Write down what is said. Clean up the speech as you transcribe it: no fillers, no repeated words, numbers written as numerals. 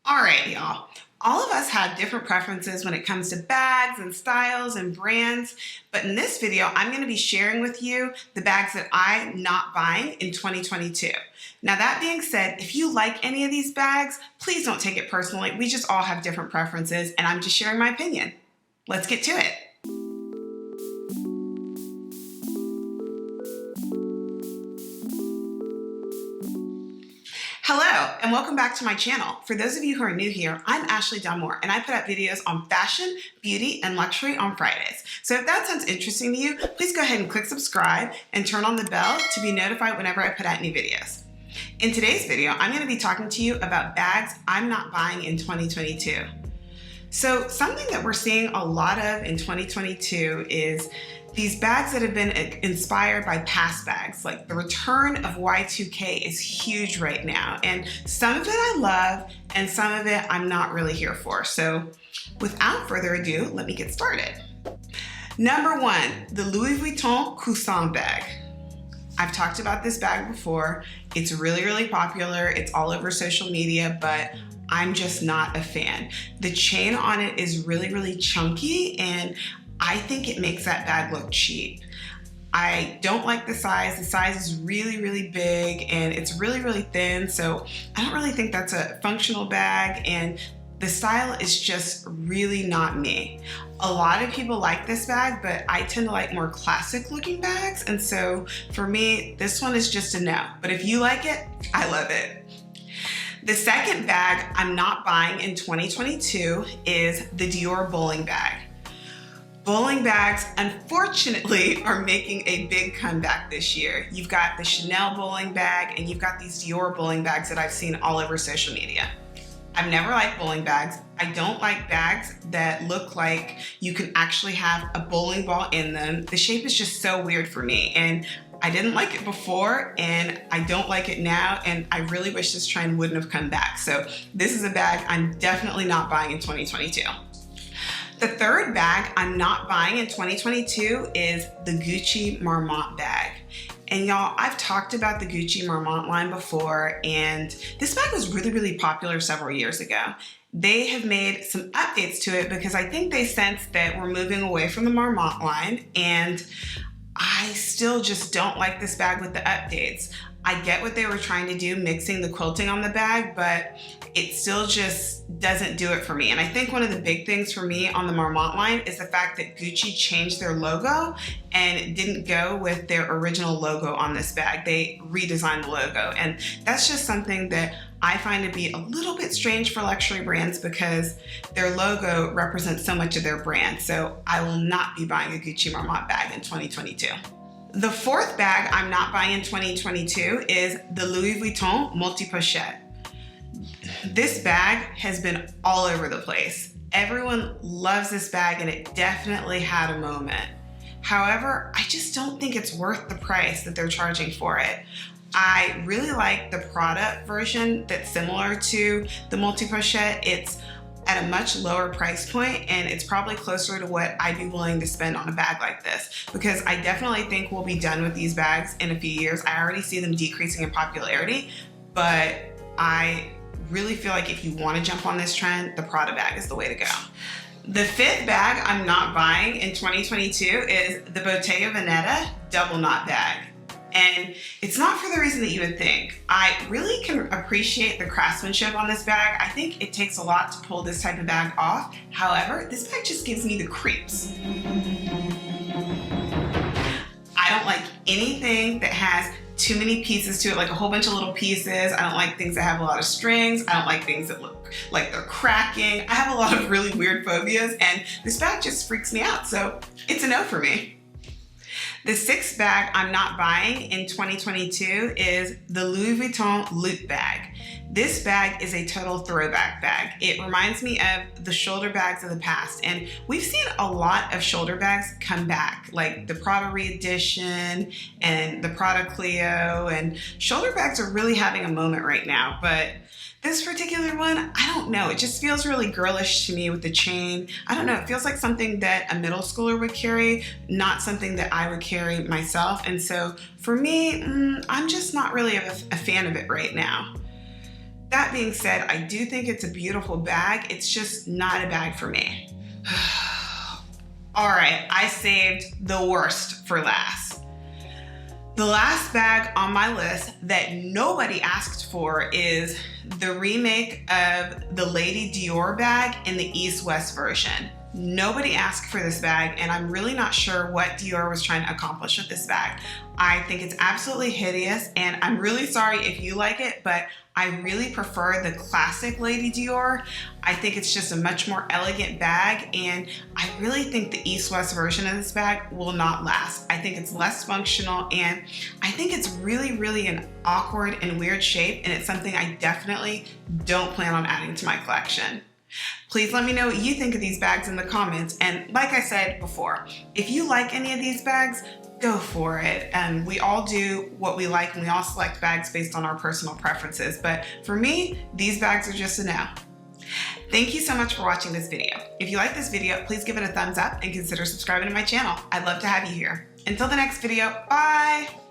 All right, y'all. All of us have different preferences when it comes to bags and styles and brands, but in this video, I'm going to be sharing with you the bags that I'm not buying in 2022. Now, that being said, if you like any of these bags, please don't take it personally. We just all have different preferences, and I'm just sharing my opinion. Let's get to it. Hello, and welcome back to my channel. For those of you who are new here, I'm Ashley Dunmore, and I put up videos on fashion, beauty, and luxury on Fridays. So if that sounds interesting to you, please go ahead and click subscribe and turn on the bell to be notified whenever I put out new videos. In today's video, I'm going to be talking to you about bags I'm not buying in 2022. So something that we're seeing a lot of in 2022 is these bags that have been inspired by past bags. Like the return of Y2K is huge right now. And some of it I love and some of it I'm not really here for. So without further ado, let me get started. Number one, the Louis Vuitton Coussin bag. I've talked about this bag before. It's really, really popular. It's all over social media, but I'm just not a fan. The chain on it is really, really chunky, and I think it makes that bag look cheap. I don't like the size. The size is really, really big and it's really, really thin. So I don't really think that's a functional bag, and the style is just really not me. A lot of people like this bag, but I tend to like more classic looking bags. And so for me, this one is just a no. But if you like it, I love it. The second bag I'm not buying in 2022 is the Dior Bowling Bag. Bowling bags, unfortunately, are making a big comeback this year. You've got the Chanel bowling bag and you've got these Dior bowling bags that I've seen all over social media. I've never liked bowling bags. I don't like bags that look like you can actually have a bowling ball in them. The shape is just so weird for me, and I didn't like it before and I don't like it now, and I really wish this trend wouldn't have come back. So this is a bag I'm definitely not buying in 2022. The third bag I'm not buying in 2022 is the Gucci Marmont bag. And y'all, I've talked about the Gucci Marmont line before, and this bag was really, really popular several years ago. They have made some updates to it because I think they sensed that we're moving away from the Marmont line, and I still just don't like this bag with the updates. I get what they were trying to do, mixing the quilting on the bag, but it still just doesn't do it for me. And I think one of the big things for me on the Marmont line is the fact that Gucci changed their logo and didn't go with their original logo on this bag. They redesigned the logo. And that's just something that I find to be a little bit strange for luxury brands because their logo represents so much of their brand. So I will not be buying a Gucci Marmont bag in 2022. The fourth bag I'm not buying in 2022 is the Louis Vuitton Multi-Pochette. This bag has been all over the place. Everyone loves this bag and it definitely had a moment. However, I just don't think it's worth the price that they're charging for it. I really like the Prada version that's similar to the Multi-Pochette. It's at a much lower price point, and it's probably closer to what I'd be willing to spend on a bag like this, because I definitely think we'll be done with these bags in a few years. I already see them decreasing in popularity, but I really feel like if you want to jump on this trend, the Prada bag is the way to go. The fifth bag I'm not buying in 2022 is the Bottega Veneta Double Knot bag. And it's not for the reason that you would think. I really can appreciate the craftsmanship on this bag. I think it takes a lot to pull this type of bag off. However, this bag just gives me the creeps. I don't like anything that has too many pieces to it, like a whole bunch of little pieces. I don't like things that have a lot of strings. I don't like things that look like they're cracking. I have a lot of really weird phobias, and this bag just freaks me out. So it's a no for me. The sixth bag I'm not buying in 2022 is the Louis Vuitton Loop bag. This bag is a total throwback bag. It reminds me of the shoulder bags of the past, and we've seen a lot of shoulder bags come back, like the Prada re-edition and the Prada Clio, and shoulder bags are really having a moment right now, but this particular one, I don't know. It just feels really girlish to me with the chain. I don't know. It feels like something that a middle schooler would carry, not something that I would carry myself. And so for me, I'm just not really a fan of it right now. That being said, I do think it's a beautiful bag. It's just not a bag for me. All right, I saved the worst for last. The last bag on my list that nobody asked for is the remake of the Lady Dior bag in the East-West version. Nobody asked for this bag, and I'm really not sure what Dior was trying to accomplish with this bag. I think it's absolutely hideous, and I'm really sorry if you like it, but I really prefer the classic Lady Dior. I think it's just a much more elegant bag, and I really think the East-West version of this bag will not last. I think it's less functional, and I think it's really an awkward and weird shape, and it's something I definitely don't plan on adding to my collection. Please let me know what you think of these bags in the comments, and like I said before, if you like any of these bags, go for it. And we all do what we like, and we all select bags based on our personal preferences, but for me, these bags are just a no. Thank you so much for watching this video. If you like this video, please give it a thumbs up and consider subscribing to my channel. I'd love to have you here. Until the next video, bye!